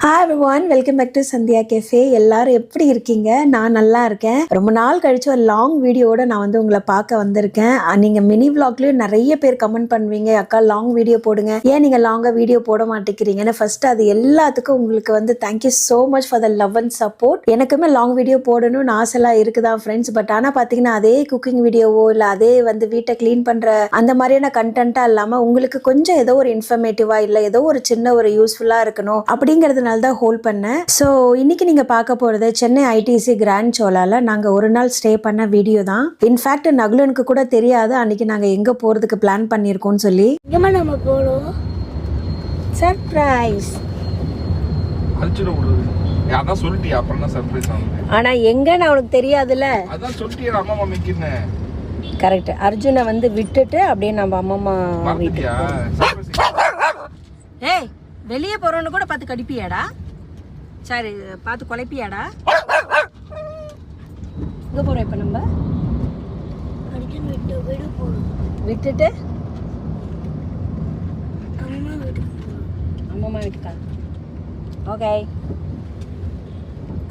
Hi everyone, welcome back to Sandhya Cafe. எல்லாரும் எப்படி இருக்கீங்க? நான் நல்லா இருக்கேன். ரொம்ப நாள் கழிச்சு ஒரு லாங் வீடியோவோட நான் வந்து உங்களை பார்க்க வந்திருக்கேன். நீங்க மினி vlogலயும் நிறைய பேர் கமெண்ட் பண்ணுவீங்க, அக்கா லாங் வீடியோ போடுங்க, ஏன் நீங்க லாங்கா வீடியோ போட மாட்டேங்கிறீங்கன்னு. ஃபர்ஸ்ட் அது எல்லாத்துக்கும் உங்களுக்கு வந்து thank you so much for the love and support. எனக்குமே லாங் வீடியோ போடணும்னு ஆசைலாம் இருக்குதான் ஃப்ரெண்ட்ஸ். பட் ஆனால் பார்த்தீங்கன்னா அதே குக்கிங் வீடியோவோ இல்லை அதே வந்து வீட்டை க்ளீன் பண்ணுற அந்த மாதிரியான கண்டென்ட்டாக இல்லாமல் உங்களுக்கு கொஞ்சம் ஏதோ ஒரு இன்ஃபர்மேட்டிவாக இல்லை ஏதோ ஒரு சின்ன ஒரு யூஸ்ஃபுல்லாக இருக்கணும் அப்படிங்கிறதுனால தான் ஹோல்ட் பண்ணேன். ஸோ இன்னைக்கு நீங்க பார்க்க போறது சென்னை ஐடிசி கிராண்ட் சோலால நாங்க ஒரு நாள் ஸ்டே பண்ண வீடியோ தான். இன்ஃபேக்ட் நகுலனுக்கு கூட தெரியாது அன்னைக்கு நாங்க எங்க போறதுக்கு பிளான் பண்ணிருக்கோம்னு சொல்லி. நம்ம போறோம் சர்ப்ரைஸ். அதான் சொல்லிட்டியா அப்புறம் என்ன சர்ப்ரைஸ் ஆகுது? ஆனா எங்கன்னு அவனுக்கு தெரியாதுல. அதான் சொல்லிட்டியா அம்மா மம்மிக்குன்னு. கரெக்ட். அர்ஜுனை வந்து விட்டுட்டு அப்படியே நம்ம அம்மா வீட்டுக்கு. ஏய் வெளியே போறோன்னு கூட பார்த்து கடிப்பியாடா? சரி பார்த்து குலைப்பியாடா? எங்க போறோம் இப்ப நம்ம? விட்டுட்டு அம்மா வீட்டுக்கா? ஓகே.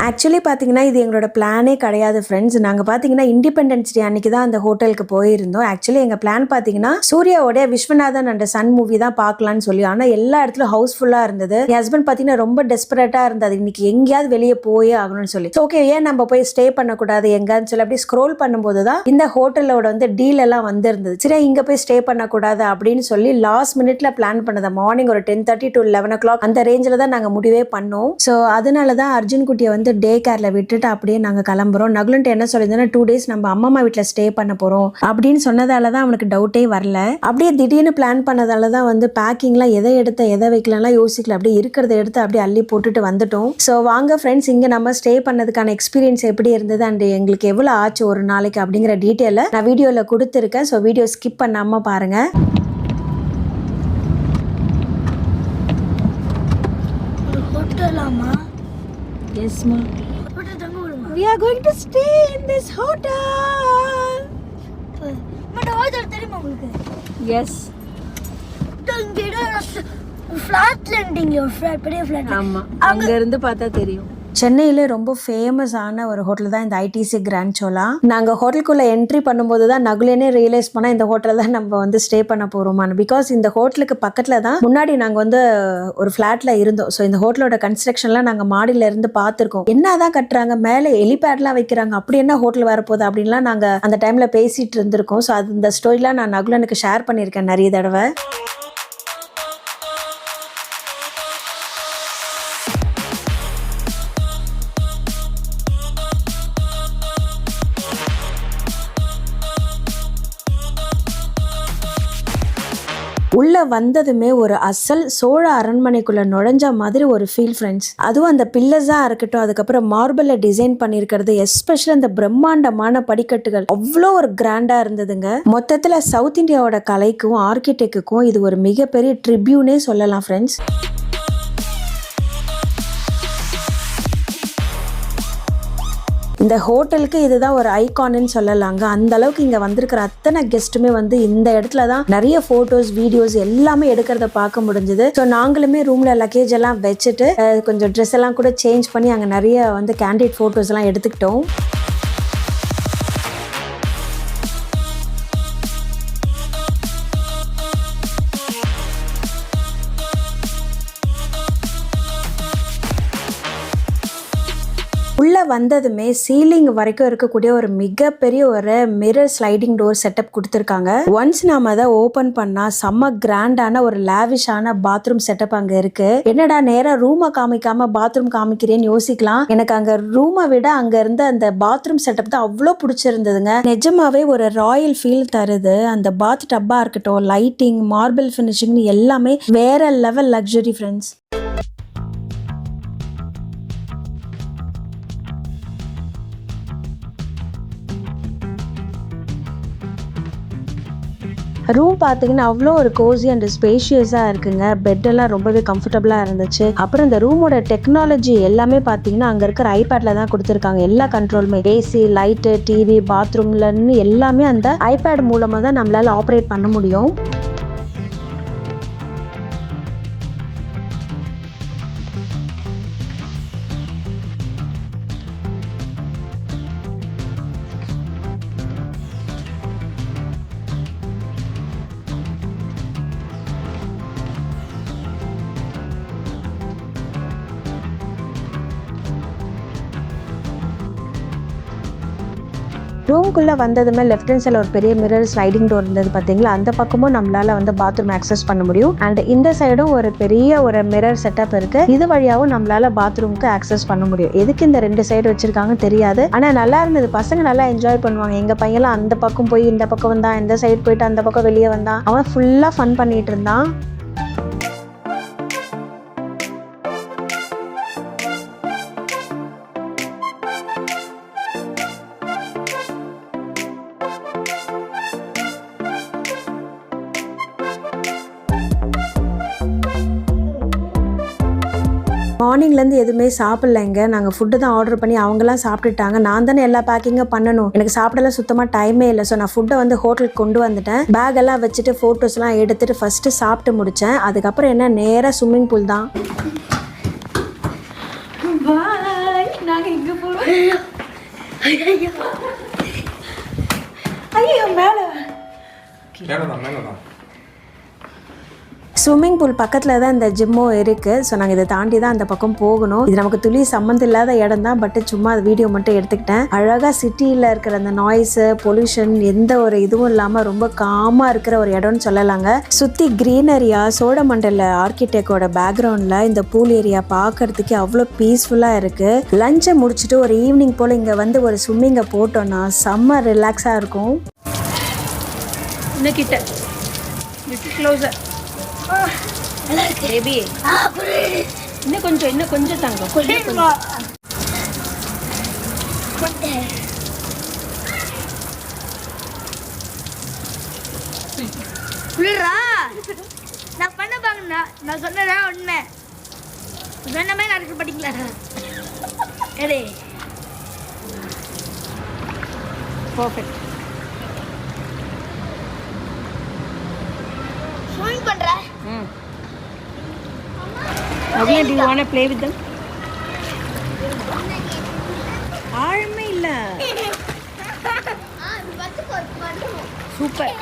ஆக்சுவலி பார்த்தீங்கன்னா இது எங்களோட பிளானே கிடையாது ஃப்ரெண்ட்ஸ். நாங்கள் பார்த்தீங்கன்னா இண்டிபெண்டன்ஸ் டே அன்னைக்கு தான் அந்த ஹோட்டலுக்கு போயிருந்தோம். ஆக்சுவலி எங்கள் பிளான் பார்த்தீங்கன்னா சூர்யாவோட விஸ்வநாதன் அண்ட் சன் மூவி தான் பார்க்கலான்னு சொல்லி. ஆனால் எல்லா இடத்துலையும் ஹவுஸ்ஃபுல்லாக இருந்தது. என் ஹஸ்பண்ட் பார்த்தீங்கன்னா ரொம்ப டெஸ்பரேட்டாக இருந்தது, இன்னைக்கு எங்கேயாவது வெளியே போயே ஆகணும்னு சொல்லி. ஓகே ஏன் நம்ம போய் ஸ்டே பண்ணக்கூடாது எங்கன்னு சொல்லி அப்படியே ஸ்க்ரோல் பண்ணும்போது தான் இந்த ஹோட்டலோட வந்து டீல் எல்லாம் வந்திருந்தது. சரி இங்கே போய் ஸ்டே பண்ணக்கூடாது அப்படின்னு சொல்லி லாஸ்ட் மினிட்ல பிளான் பண்ணது. மார்னிங் ஒரு 10:30 to 11 o'clock அந்த ரேஞ்சில் தான் நாங்கள் முடிவே பண்ணோம். ஸோ அதனால தான் அர்ஜுன் குட்டியை வந்து டே கேர்ல விட்டுட்டு அப்படியே நாங்கள் கிளம்புறோம். நகுலன்ட்டு என்ன சொல்லியிருந்தோன்னா 2 days நம்ம அம்மா வீட்டில் ஸ்டே பண்ண போகிறோம் அப்படின்னு சொன்னதால தான் அவனுக்கு டவுட்டே வரல. அப்படியே திடீர்னு பிளான் பண்ணதால தான் வந்து பேக்கிங்லாம் எதை எடுத்த எதை வைக்கலாம்லாம் யோசிக்கல, அப்படியே இருக்கிறத எடுத்து அப்படியே அள்ளி போட்டுட்டு வந்துட்டோம். ஸோ வாங்க ஃப்ரெண்ட்ஸ், இங்கே நம்ம ஸ்டே பண்ணதுக்கான எக்ஸ்பீரியன்ஸ் எப்படி இருந்தது அண்ட் எங்களுக்கு எவ்வளோ ஆச்சு ஒரு நாளைக்கு அப்படிங்கிற டீட்டெயிலை நான் வீடியோவில் கொடுத்துருக்கேன். ஸோ வீடியோ ஸ்கிப் பண்ணாமல் பாருங்கள். Yes, ma. We are going to stay in this hotel. But hotel தெரியுமா உங்களுக்கு? Yes. Flat landing your flat பெரிய flat. ஆமா. அங்க இருந்து பார்த்தா தெரியும். சென்னையில ரொம்ப ஃபேமஸான ஒரு ஹோட்டல் தான் இந்த ஐடிசி கிராண்ட் சோலா. நாங்கள் ஹோட்டலுக்குள்ள என்ட்ரி பண்ணும்போது தான் நகுலேனே ரியலைஸ் பண்ணால் இந்த ஹோட்டலில் தான் நம்ம வந்து ஸ்டே பண்ண போகிறோமான்னு. பிகாஸ் இந்த ஹோட்டலுக்கு பக்கத்தில் தான் முன்னாடி நாங்கள் வந்து ஒரு ஃப்ளாட்டில் இருந்தோம். ஸோ இந்த ஹோட்டலோட கன்ஸ்ட்ரக்ஷன்லாம் நாங்கள் மாடியில் இருந்து பார்த்துருக்கோம். என்ன தான் கட்டுறாங்க, மேலே எலிபேட்லாம் வைக்கிறாங்க, அப்படி என்ன ஹோட்டல் வரப்போகுது அப்படின்லாம் நாங்கள் அந்த டைமில் பேசிகிட்டு இருந்திருக்கோம். ஸோ அது இந்த ஸ்டோரிலாம் நான் நகுலனுக்கு ஷேர் பண்ணியிருக்கேன் நிறைய தடவை. உள்ள வந்ததுமே ஒரு அசல் சோழ அரண்மனைக்குள்ள நுழைஞ்ச மாதிரி ஒரு ஃபீல் ஃப்ரெண்ட்ஸ். அதுவும் அந்த பில்லர்ஸா இருக்கட்டும், அதுக்கப்புறம் மார்பிள்ல டிசைன் பண்ணிருக்கிறது, எஸ்பெஷலி அந்த பிரம்மாண்டமான படிக்கட்டுகள் அவ்வளோ ஒரு கிராண்டா இருந்ததுங்க. மொத்தத்துல சவுத் இந்தியாவோட கலைக்கும் ஆர்கிடெக்டுக்கும் இது ஒரு மிகப்பெரிய ட்ரிபியூனே சொல்லலாம் ஃப்ரெண்ட்ஸ். இந்த ஹோட்டலுக்கு இதுதான் ஒரு ஐகான்னு சொல்லலாங்க. அந்த அளவுக்கு இங்க வந்திருக்கிற அத்தனை கெஸ்ட்டுமே வந்து இந்த இடத்துல தான் நிறைய போட்டோஸ் வீடியோஸ் எல்லாமே எடுக்கிறத பார்க்க முடிஞ்சது. ஸோ நாங்களுமே ரூம்ல லக்கேஜ் எல்லாம் வச்சுட்டு கொஞ்சம் ட்ரெஸ் எல்லாம் கூட சேஞ்ச் பண்ணி அங்கே நிறைய வந்து கேண்டிட் போட்டோஸ் எல்லாம் எடுத்துக்கிட்டோம். உள்ள வந்ததுமே சீலிங் வரைக்கும் இருக்கக்கூடிய ஒரு மிகப்பெரிய ஒரு மிரர் ஸ்லைடிங் டோர் செட்டப் கொடுத்துருக்காங்க. ஒன்ஸ் நாம அதை ஓபன் பண்ணா செம்ம கிராண்டான ஒரு லாவிஷான பாத்ரூம் செட்டப் அங்க இருக்கு. என்னடா நேரா ரூமை காமிக்காம பாத்ரூம் காமிக்கிறேன்னு யோசிக்கலாம். எனக்கு அங்க ரூமை விட அங்க இருந்த அந்த பாத்ரூம் செட்டப் தான் அவ்வளோ பிடிச்சிருந்ததுங்க. நிஜமாவே ஒரு ராயல் ஃபீல் தருது. அந்த பாத் டப்பா இருக்கட்டும், லைட்டிங், மார்பிள் ஃபினிஷிங் எல்லாமே வேற லெவல் லக்ஸரி ஃப்ரெண்ட்ஸ். ரூம் பார்த்தீங்கன்னா அவ்வளோ ஒரு கோசி அண்ட் ஸ்பேஷியஸாக இருக்குங்க. பெட்டெல்லாம் ரொம்பவே கம்ஃபர்டபுளாக இருந்துச்சு. அப்புறம் இந்த ரூமோட டெக்னாலஜி எல்லாமே பார்த்தீங்கன்னா அங்கே இருக்கிற ஐபேடில் தான் கொடுத்துருக்காங்க. எல்லா கண்ட்ரோலுமே ஏசி, லைட்டு, டிவி, பாத்ரூம்லன்னு எல்லாமே அந்த ஐபேட் மூலமாக தான் நம்மளால் ஆப்ரேட் பண்ண முடியும். ரூம்குள்ளே வந்ததுமே லெஃப்ட் ஹேண்ட் சைடில் ஒரு பெரிய மிரர் ஸ்லைடிங் டோர் இருந்தது பார்த்தீங்களா, அந்த பக்கமும் நம்மளால வந்து பாத்ரூம் ஆக்சஸ் பண்ண முடியும். அண்ட் இந்த சைடும் ஒரு பெரிய ஒரு மிரர் செட்டப் இருக்கு. இது வழியாகவும் நம்மளால பாத்ரூமுக்கு ஆக்சஸ் பண்ண முடியும். எதுக்கு இந்த 2 சைடு வச்சிருக்காங்கன்னு தெரியாது, ஆனா நல்லா இருந்தது. பசங்க நல்லா என்ஜாய் பண்ணுவாங்க. எங்க பையன்லாம் அந்த பக்கம் போய் இந்த பக்கம் வந்தான், இந்த சைடு போயிட்டு அந்த பக்கம் வெளியே வந்தான். அவன் ஃபுல்லா ஃபன் பண்ணிட்டு இருந்தான். மார்னிங்லேருந்து எதுவுமே சாப்பிட்லைங்க. நாங்கள் ஃபுட்டு தான் ஆர்டர் பண்ணி அவங்களாம் சாப்பிட்டுட்டாங்க. நான் தானே எல்லா பேக்கிங்கும் பண்ணணும். எனக்கு சாப்பிடலாம் சுத்தமாக டைமே இல்லை. ஸோ நான் ஃபுட்டை வந்து ஹோட்டலுக்கு கொண்டு வந்துட்டேன். பேக் எல்லாம் வச்சுட்டு ஃபோட்டோஸ்லாம் எடுத்துட்டு ஃபஸ்ட்டு சாப்பிட்டு முடித்தேன். அதுக்கப்புறம் என்ன, நேராக ஸ்விம்மிங் பூல் தான். நாங்கள் இங்கே போகிறோம். ஐயோ மேலே மேலதான் ஸ்விம்மிங் பூல் பக்கத்தில் தான் இந்த ஜிம்மும் இருக்குது. ஸோ நாங்கள் இதை தாண்டி தான் அந்த பக்கம் போகணும். இது நமக்கு துளி சம்மந்தம் இல்லாத இடம் தான், பட் சும்மா அது வீடியோ மட்டும் எடுத்துக்கிட்டேன். அழகாக சிட்டியில் இருக்கிற அந்த நாய்ஸு பொல்யூஷன் எந்த ஒரு இதுவும் இல்லாமல் ரொம்ப காமாக இருக்கிற ஒரு இடம்னு சொல்லலாங்க. சுற்றி க்ரீனரியா, சோழமண்டல ஆர்கிடெக்டோட பேக்ரவுண்டில் இந்த பூல் ஏரியா பார்க்கறதுக்கு அவ்வளோ பீஸ்ஃபுல்லாக இருக்குது. லஞ்சை முடிச்சுட்டு ஒரு ஈவினிங் போல் இங்கே வந்து ஒரு ஸ்விம்மிங்கை போட்டோன்னா செம்ம ரிலாக்ஸாக இருக்கும். இன்னும் கிட்ட க்ளோஸர் பேபி, இன்னும் கொஞ்சம் தாங்க. நான் பண்ண பாருங்க, நான் சொன்னதா உண்மை. சொன்னமே நடக்க மாட்டீங்களா? பர்ஃபெக்ட். ஸ்விமிங் பண்றேன். Again, do you want to play with them? ஆழமே இல்ல. Super.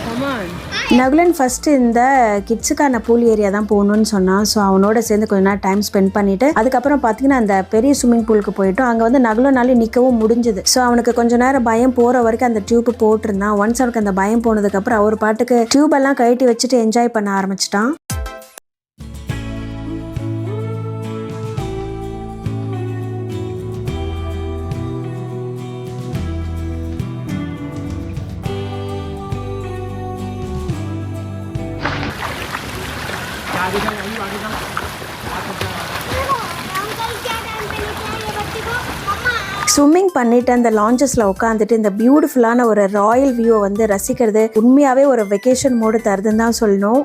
Come on. Nakulan first இந்த கிட்ஸுக்கான பூல் ஏரியா தான் போகணுன்னு சொன்னான். ஸோ அவனோட சேர்ந்து கொஞ்ச நேரம் டைம் ஸ்பெண்ட் பண்ணிவிட்டு அதுக்கப்புறம் பார்த்தீங்கன்னா அந்த பெரிய ஸ்விம்மிங் பூலுக்கு போயிட்டோம். அங்கே வந்து நகுலனாலே நிற்கவும் முடிஞ்சுது. ஸோ அவனுக்கு கொஞ்சம் நேரம் பயம் போகிற வரைக்கும் அந்த டியூப் போட்டிருந்தான். ஒன்ஸ் அவனுக்கு அந்த பயம் போனதுக்கப்புறம் அவர் பாட்டுக்கு டியூப் எல்லாம் கழட்டி வச்சுட்டு என்ஜாய் பண்ண ஆரம்பிச்சிட்டான். ஸ்விம்மிங் பண்ணிட்டு அந்த லாஞ்சஸில் உட்காந்துட்டு இந்த பியூட்டிஃபுல்லான ஒரு ராயல் வியூவை வந்து ரசிக்கிறது உண்மையாகவே ஒரு வெக்கேஷன் மோடு தருதுன்னு தான் சொல்லணும்.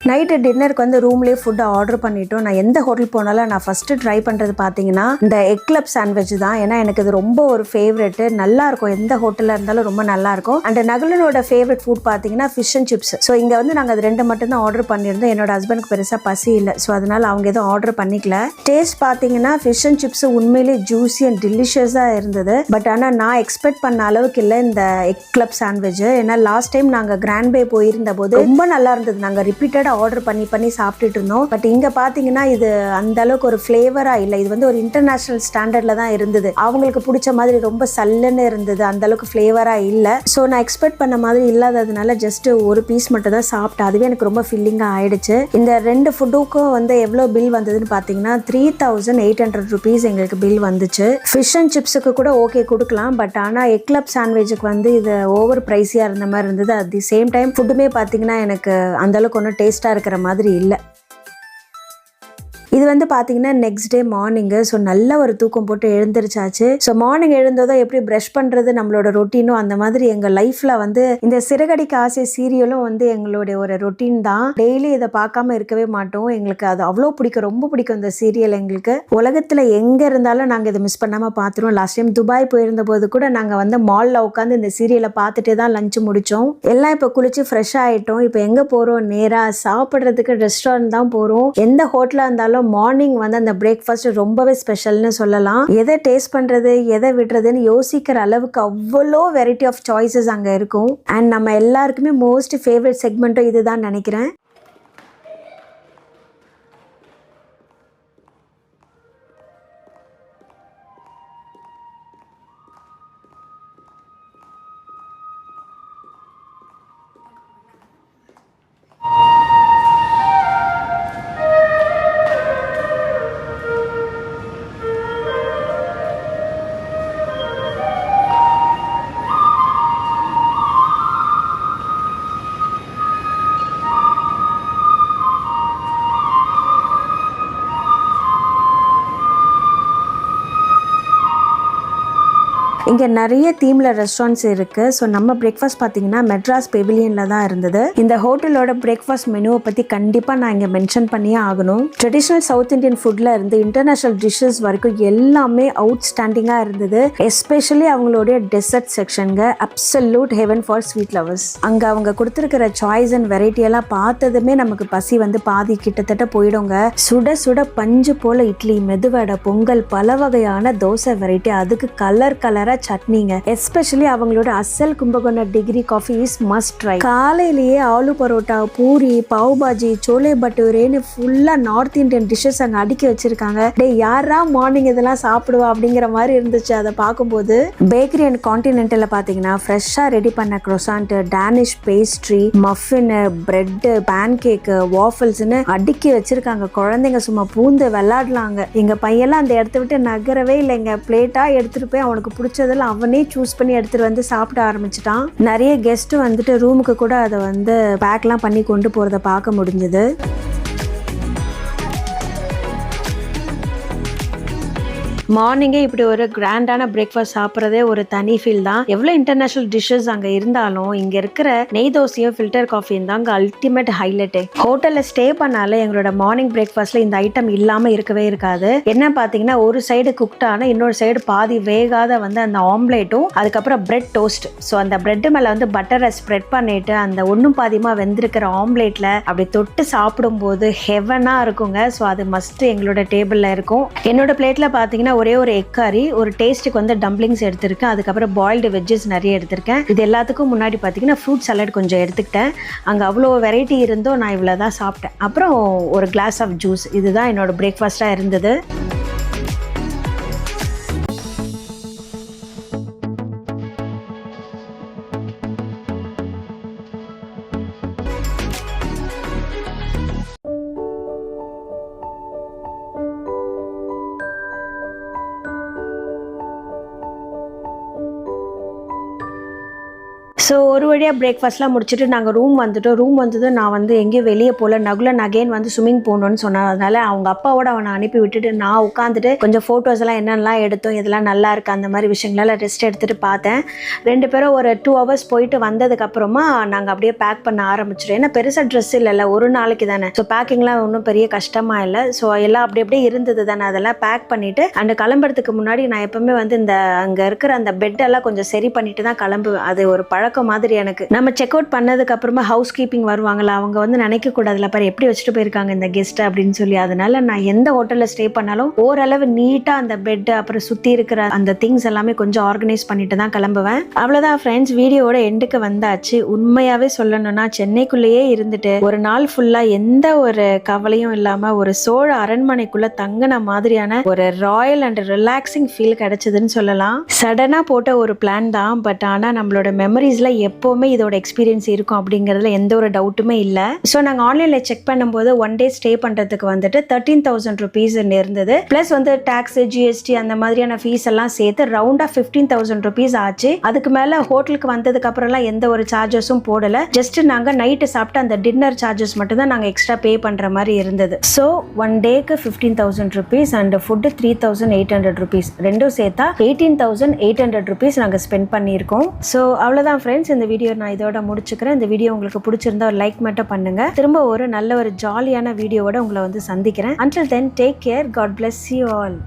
நைட்டு டின்னருக்கு வந்து ரூம்லேயே ஃபுட்டு ஆர்டர் பண்ணிட்டோம். நான் எந்த ஹோட்டல் போனாலும் நான் ஃபஸ்ட்டு ட்ரை பண்ணுறது பார்த்தீங்கன்னா இந்த எக் கிளப் சாண்ட்விச் தான். ஏன்னா எனக்கு இது ரொம்ப ஒரு ஃபேவரெட்டு. நல்லாயிருக்கும், எந்த ஹோட்டலில் இருந்தாலும் ரொம்ப நல்லாயிருக்கும். அண்ட் நகுலனோட ஃபேவரட் ஃபுட் பார்த்தீங்கன்னா ஃபிஷ் அண்ட் சிப்ஸ். ஸோ இங்கே வந்து நாங்கள் அது 2 மட்டும்தான் ஆர்டர் பண்ணியிருந்தோம். என்னோட ஹஸ்பண்டுக்கு பெருசாக பசி இல்லை, ஸோ அதனால் அவங்க எதுவும் ஆர்டர் பண்ணிக்கல. டேஸ்ட் பார்த்தீங்கன்னா ஃபிஷ் அண்ட் சிப்ஸ் உண்மையிலேயே ஜூஸி அண்ட் டெலிஷியஸாக இருந்தது. பட் ஆனால் நான் எக்ஸ்பெக்ட் பண்ண அளவுக்கு இல்லை இந்த எக் கிளப் சாண்ட்விச். ஏன்னா லாஸ்ட் டைம் நாங்கள் கிராண்ட் பே போயிருந்த போது ரொம்ப நல்லா இருந்தது. நாங்கள் ரிப்பீட்டடாக ஆர்டர் பண்ணி சாப்பிட்டுட்டு இருந்தோம். பட் இங்க பாத்தீங்கன்னா இது அந்த அளவுக்கு ஒரு ஃபிளேவரா இல்ல. இது வந்து ஒரு இன்டர்நேஷனல் ஸ்டாண்டர்ட்ல தான் இருந்தது. அவங்களுக்கு பிடிச்ச மாதிரி ரொம்ப சல்லுன்னு இருந்தது, அந்த அளவுக்கு ஃபிளேவரா இல்ல. ஸோ நான் எக்ஸ்பெக்ட் பண்ண மாதிரி இல்லாததுனால ஜஸ்ட் ஒரு பீஸ் மட்டும் தான் சாப்பிட்டேன். அதுவே எனக்கு ரொம்ப ஃபில்லிங்கா ஆயிடுச்சு. இந்த 2 ஃபுட்டுக்கும் வந்து எவ்வளவு பில் வந்ததுன்னு பாத்தீங்கன்னா 3800 rupees எங்களுக்கு பில் வந்துச்சு. ஃபிஷ் அண்ட் சிப்ஸுக்கு கூட ஓகே கொடுக்கலாம், பட் ஆனா எக் கிளப் சாண்ட்விச்சுக்கு வந்து இது ஓவர் பிரைஸியா இருந்த மாதிரி இருந்தது. அட் தி சேம் டைம் ஃபுட்டுமே பாத்தீங்கன்னா எனக்கு அந்த அளவுக்கு ஒன்றும் டேஸ்டா இருக்கிற மாதிரி இல்லை. இது வந்து பார்த்தீங்கன்னா நெக்ஸ்ட் டே மார்னிங்கு. ஸோ நல்ல ஒரு தூக்கம் போட்டு எழுந்திரிச்சாச்சு. ஸோ மார்னிங் எழுந்ததோ எப்படி ப்ரஷ் பண்ணுறது நம்மளோட ரொட்டீனும் அந்த மாதிரி எங்கள் லைஃப்பில் வந்து இந்த சிறகடிக்க ஆசை சீரியலும் வந்து எங்களுடைய ஒரு ரொட்டீன் தான். டெய்லி இதை பார்க்காம இருக்கவே மாட்டோம். எங்களுக்கு அது அவ்வளோ பிடிக்கும், ரொம்ப பிடிக்கும் இந்த சீரியல் எங்களுக்கு. உலகத்தில் எங்கே இருந்தாலும் நாங்கள் இதை மிஸ் பண்ணாமல் பார்த்துருவோம். லாஸ்ட் டைம் துபாய் போயிருந்த போது கூட நாங்கள் வந்து மாலில் உட்காந்து இந்த சீரியலை பார்த்துட்டே தான் லஞ்சு முடித்தோம். எல்லாம் இப்போ குளிச்சு ஃப்ரெஷ் ஆகிட்டோம். இப்போ எங்கே போகிறோம்? நேராக சாப்பிட்றதுக்கு ரெஸ்டாரண்ட் தான் போகிறோம். எந்த ஹோட்டலாக இருந்தாலும் மார்னிங் வந்து அந்த பிரேக்ஃபாஸ்ட் ரொம்பவே ஸ்பெஷல்னு சொல்லலாம். எதை டேஸ்ட் பண்ணுறது எதை விடுறதுன்னு யோசிக்கிற அளவுக்கு அவ்வளோ வெரைட்டி ஆஃப் சாய்ஸஸ் அங்கே இருக்கும். அண்ட் நம்ம எல்லாருக்குமே மோஸ்ட் ஃபேவரட் செக்மெண்ட்டும் இதுதான் நினைக்கிறேன். இங்கே நிறைய தீமில் ரெஸ்டாரண்ட்ஸ் இருக்குது. ஸோ நம்ம பிரேக்ஃபாஸ்ட் பார்த்தீங்கன்னா மெட்ராஸ் பெவிலியனில் தான் இருந்தது. இந்த ஹோட்டலோட பிரேக்ஃபாஸ்ட் மெனுவை பற்றி கண்டிப்பாக நான் இங்கே மென்ஷன் பண்ணியே ஆகணும். ட்ரெடிஷ்னல் சவுத் இந்தியன் ஃபுட்டில் இருந்து இன்டர்நேஷ்னல் டிஷ்ஷஸ் வரைக்கும் எல்லாமே அவுட்ஸ்டாண்டிங்காக இருந்தது. எஸ்பெஷலி அவங்களுடைய டெசர்ட் செக்ஷனுங்க absolute heaven for sweet lovers. அங்கே அவங்க கொடுத்துருக்கிற சாய்ஸ் அண்ட் வெரைட்டி எல்லாம் பார்த்ததுமே நமக்கு பசி வந்து பாதி கிட்டத்தட்ட போயிடுங்க. சுட சுட பஞ்சு போல இட்லி, மெதுவடை, பொங்கல், பல வகையான தோசை வெரைட்டி, அதுக்கு கலர் கலராக சட்னிங்க. எஸ்பெஷலி அவங்களோட அசல் Kumbakonam degree coffee is must try. காலையிலேயே ஆலு பரோட்டா, பூரி, பாவ் பாஜி, சோலே பட்டூரேன்னு ஃபுல்லா நார்த் இந்தியன் டிஷ்ஷஸ் அங்கே அடுக்கி வச்சிருக்காங்க. டே யாரா மார்னிங் இதெல்லாம் சாப்பிடுவா அப்படிங்கிற மாதிரி இருந்துச்சு அதை பார்க்கும்போது. பேக்கரி அண்ட் கான்டினென்டல்ல பார்த்தீங்கன்னா ஃப்ரெஷ்ஷாக ரெடி பண்ண croissant, Danish pastry, muffin, bread, pancake, வாஃபல்ஸ்ன்னு அடுக்கி வச்சிருக்காங்க. குழந்தைங்க சும்மா பூந்து விளையாடலாங்க. எங்க பையெல்லாம் அந்த இடத்த விட்டு நகரவே இல்லைங்க. பிளேட்டா எடுத்துட்டு போய் அவனுக்கு பிடிச்சதெல்லாம் அவனே சூஸ் பண்ணி எடுத்துட்டு வந்து சாப்பிட ஆரம்பிச்சிட்டான். நிறைய கெஸ்ட் வந்துட்டு ரூமுக்கு கூட அதை வந்து பேக்லாம் பண்ணி கொண்டு போறதை பார்க்க முடிஞ்சது. மார்னிங்கே இப்படி ஒரு கிராண்டான பிரேக்ஃபாஸ்ட் சாப்பிட்றதே ஒரு தனி ஃபீல் தான். எவ்வளோ இன்டர்நேஷனல் டிஷ்ஷஸ் அங்கே இருந்தாலும் இங்கே இருக்கிற நெய் தோசையும் ஃபில்டர் காஃபியும் தான் அங்கே அல்டிமேட் ஹைலைட்டே. ஹோட்டலில் ஸ்டே பண்ணாலே எங்களோட மார்னிங் பிரேக்ஃபாஸ்ட்டில் இந்த ஐட்டம் இல்லாமல் இருக்கவே இருக்காது. என்ன பார்த்தீங்கன்னா ஒரு சைடு குக்டான இன்னொரு சைடு பாதி வேகாத வந்து அந்த ஆம்லேட்டும், அதுக்கப்புறம் பிரெட் டோஸ்ட். ஸோ அந்த பிரெட்டு மேலே வந்து பட்டரை ஸ்ப்ரெட் பண்ணிட்டு அந்த ஒன்றும் பாதியமாக வெந்திருக்கிற ஆம்லேட்டில் அப்படி தொட்டு சாப்பிடும்போது ஹெவனாக இருக்குங்க. ஸோ அது மஸ்ட் எங்களோட டேபிளில் இருக்கும். என்னோட பிளேட்டில் பார்த்தீங்கன்னா ஒரே ஒரு எக் கறி, ஒரு டேஸ்ட்டுக்கு வந்து டம்ப்ளிங்ஸ் எடுத்திருக்கேன், அதுக்கப்புறம் பாயில்டு வெஜ்ஜஸ் நிறைய எடுத்திருக்கேன். இது எல்லாத்துக்கும் முன்னாடி பார்த்தீங்கன்னா ஃப்ரூட் சலாட் கொஞ்சம் எடுத்துக்கிட்டேன். அங்கே அவ்வளோ வெரைட்டி இருந்தோம், நான் இவ்வளோ தான் சாப்பிட்டேன். அப்புறம் ஒரு கிளாஸ் ஆஃப் ஜூஸ். இதுதான் என்னோட பிரேக்ஃபாஸ்ட்டாக இருந்தது. ஸோ ஒரு வழியாக பிரேக்ஃபாஸ்ட்லாம் முடிச்சுட்டு நாங்கள் ரூம் வந்துட்டோம். ரூம் வந்ததும் நான் வந்து எங்கேயும் வெளியே போகல. நகுலன் அகெயின் வந்து ஸ்விம்மிங் போகணுன்னு சொன்னான். அதனால அவங்க அப்பாவோட அவனை அனுப்பி விட்டுட்டு நான் உட்காந்துட்டு கொஞ்சம் ஃபோட்டோஸ் எல்லாம் என்னென்னலாம் எடுத்தோம், இதெல்லாம் நல்லா இருக்கு அந்த மாதிரி விஷயங்களெல்லாம் ரெஸ்ட் எடுத்துகிட்டு பார்த்தேன். 2 பேரும் ஒரு 2 hours போயிட்டு வந்ததுக்கப்புறமா நாங்கள் அப்படியே பேக் பண்ண ஆரம்பிச்சிடும். ஏன்னா பெருசாக ட்ரெஸ் இல்லைல்ல, ஒரு நாளைக்கு தானே. ஸோ பேக்கிங்லாம் ஒன்றும் பெரிய கஷ்டமாக இல்லை. ஸோ எல்லாம் அப்படி அப்படியே இருந்தது தானே, அதெல்லாம் பேக் பண்ணிவிட்டு அண்ட் கிளம்புறதுக்கு முன்னாடி நான் எப்பவுமே வந்து இந்த அங்கே இருக்கிற அந்த பெட்டெல்லாம் கொஞ்சம் சரி பண்ணிட்டு தான் கிளம்புவேன். அது ஒரு பழக்கம் மாதிரி எனக்கு. நம்ம செக் அவுட் பண்ணதுக்கு அப்புறமா ஹவுஸ் கீப்பிங் வருவாங்களா, அவங்க வந்து நினைக்க கூடாதுல பாரு எப்படி வச்சுட்டு போயிருக்காங்க இந்த கெஸ்ட் அப்படின்னு சொல்லி. அதனால நான் எந்த ஹோட்டல்ல ஸ்டே பண்ணாலும் ஓரளவு நீட்டா அந்த பெட் அப்புறம் சுத்தி இருக்கிற அந்த திங்ஸ் எல்லாமே கொஞ்சம் ஆர்கனைஸ் பண்ணிட்டு தான் கிளம்புவேன். அவ்வளவுதான் ஃப்ரெண்ட்ஸ், வீடியோட எண்டுக்கு வந்தாச்சு. உண்மையாவே சொல்லணும்னா சென்னைக்குள்ளேயே இருந்துட்டு ஒரு நாள் ஃபுல்லா எந்த ஒரு கவலையும் இல்லாம ஒரு சோழ அரண்மனைக்குள்ள தங்கின மாதிரியான ஒரு ராயல் அண்ட் ரிலாக்ஸிங் ஃபீல் கிடைச்சதுன்னு சொல்லலாம். சடனா போட்ட ஒரு பிளான் தான், பட் ஆனா நம்மளோட மெமரிஸ் ருபீஸில் எப்போவுமே இதோட எக்ஸ்பீரியன்ஸ் இருக்கும் அப்படிங்கிறதுல எந்த ஒரு டவுட்டுமே இல்லை. ஸோ நாங்கள் ஆன்லைனில் செக் பண்ணும்போது 1 day ஸ்டே பண்ணுறதுக்கு வந்துட்டு 13,000 rupees இருந்தது. ப்ளஸ் வந்து டேக்ஸ், ஜிஎஸ்டி அந்த மாதிரியான ஃபீஸ் எல்லாம் சேர்த்து ரவுண்டாக 15,000 rupees ஆச்சு. அதுக்கு மேலே ஹோட்டலுக்கு வந்ததுக்கு அப்புறம்லாம் எந்த ஒரு சார்ஜஸும் போடலை. ஜஸ்ட் நாங்கள் நைட்டு சாப்பிட்டு அந்த டின்னர் சார்ஜஸ் மட்டும் தான் நாங்கள் எக்ஸ்ட்ரா பே பண்ணுற மாதிரி இருந்தது. So 1 dayக்கு 15,000 rupees and food 3,800 rupees ரெண்டும் சேர்த்தா 18,800 rupees நாங்கள் ஸ்பெண்ட் பண்ணியிருக்கோம். ஸோ அவ்வளோதான் ஃப்ரெண்ட்ஸ், இந்த வீடியோ நான் இதோட முடிச்சுக்கிறேன். இந்த வீடியோ உங்களுக்கு பிடிச்சிருந்தா ஒரு லைக் மட்டும் பண்ணுங்க. திரும்ப ஒரு நல்ல ஒரு ஜாலியான வீடியோவோட உங்களை வந்து சந்திக்கிறேன். Until then, take care. God bless you all.